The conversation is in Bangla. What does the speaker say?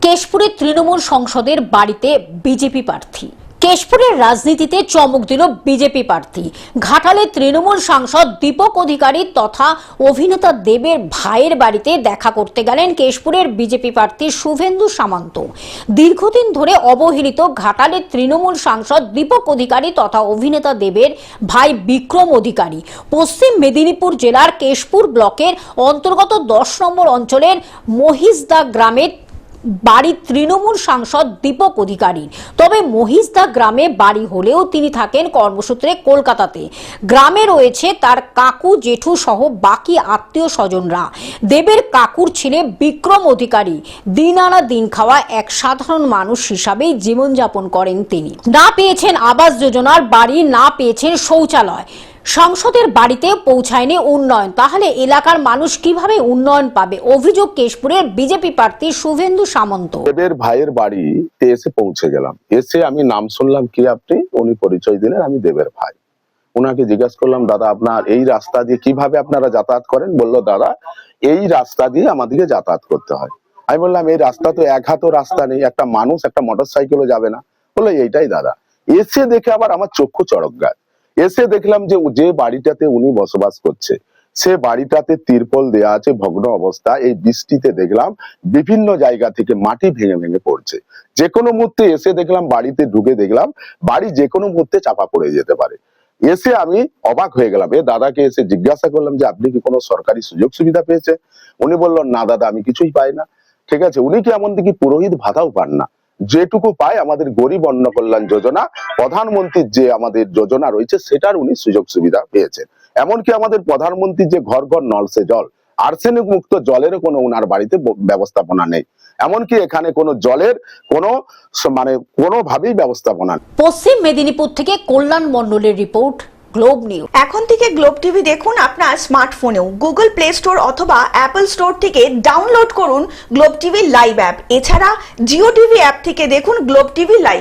কেশপুরে তৃণমূল সংসদের বাড়িতে বিজেপি প্রার্থী। কেশপুরের রাজনীতিতে চমক দিল বিজেপি প্রার্থী। ঘাটালে তৃণমূল সাংসদ দীপক অধিকারী তথা অভিনেতা দেবের ভাইয়ের বাড়িতে দেখা করতে গেলেন কেশপুরের বিজেপি প্রার্থী শুভেন্দু সামন্ত। দীর্ঘদিন ধরে অবহেলিত ঘাটালের তৃণমূল সাংসদ দীপক অধিকারী তথা অভিনেতা দেবের ভাই বিক্রম অধিকারী পশ্চিম মেদিনীপুর জেলার কেশপুর ব্লকের অন্তর্গত 10 নম্বর অঞ্চলের মহিষদা গ্রামের বাড়ি তৃণমূল সাংসদ দীপক অধিকারী। তবে মহিষদা গ্রামে বাড়ি হলেও তিনি থাকেন কর্মসূত্রে কলকাতাতে। গ্রামে রয়েছে তার কাকু জেঠু সহ বাকি আত্মীয় স্বজনরা। দেবের কাকুর ছেলে বিক্রম অধিকারী দিন আনা দিন খাওয়া এক সাধারণ মানুষ হিসাবেই জীবনযাপন করেন তিনি। না পেয়েছেন আবাস যোজনার বাড়ি, না পেয়েছেন শৌচালয়, সংসদের বাড়িতে পৌঁছায়নি উন্নয়ন, তাহলে এলাকার মানুষ কিভাবে উন্নয়ন পাবে? অভিযোগ কেশপুরের বিজেপি প্রার্থী শুভেন্দু সামন্ত। দেবের ভাইয়ের বাড়িতে এসে পৌঁছে গেলাম। এসে আমি নাম শুনলাম, কি আপনি? উনি পরিচয় দিলেন আমি দেবের ভাই। ওনাকে জিজ্ঞাসা করলাম, দাদা আপনার এই রাস্তা দিয়ে কিভাবে আপনারা যাতায়াত করেন? বললো, দাদা এই রাস্তা দিয়ে আমাদেরকে যাতায়াত করতে হয়। আমি বললাম, এই রাস্তা তো এক হাতও রাস্তা নেই, একটা মানুষ একটা মোটর সাইকেলও যাবে না। বললো, এইটাই দাদা। এসে দেখে আবার আমার চক্ষু চড়ক গাছ। এসে দেখলাম যে বাড়িটাতে উনি বসবাস করছে সে বাড়িটাতে তিরপল দেয়া আছে, ভগ্ন অবস্থা। এই বৃষ্টিতে দেখলাম বিভিন্ন জায়গা থেকে মাটি ভেঙে ভেঙে পড়ছে। যে কোনো মুহূর্তে এসে দেখলাম, বাড়িতে ঢুকে দেখলাম বাড়ি যে কোনো মুহূর্তে চাপা পড়ে যেতে পারে। এসে আমি অবাক হয়ে গেলাম। দাদাকে এসে জিজ্ঞাসা করলাম যে আপনি কি কোনো সরকারি সুযোগ সুবিধা পেয়েছে? উনি বললেন, না দাদা আমি কিছুই পাই না। ঠিক আছে, উনি কি এমন দিকে পুরোহিত ভাতাও পান না। যেটুকু পায় আমাদের গরিব অন্ন কল্যাণ যোজনা, প্রধানমন্ত্রীর যে আমাদের যোজনা রয়েছে সেটার উনি সুযোগ সুবিধা পেয়েছেন। এমনকি আমাদের প্রধানমন্ত্রীর যে ঘর ঘর নল সে জল, আর্সেনিক মুক্ত জলের কোনো উনার বাড়িতে ব্যবস্থাপনা নেই। এমনকি এখানে কোনো জলের কোনো কোনোভাবেই ব্যবস্থাপনা নেই। পশ্চিম মেদিনীপুর থেকে কল্যাণ মণ্ডলের রিপোর্ট, গ্লোব নিউজ। এখন থেকে গ্লোব টিভি দেখুন আপনার স্মার্টফোনেও। গুগল প্লে স্টোর অথবা অ্যাপল স্টোর থেকে ডাউনলোড করুন গ্লোব টিভি লাইভ অ্যাপ। এছাড়া জিও টিভি অ্যাপ থেকে দেখুন গ্লোব টিভি লাইভ।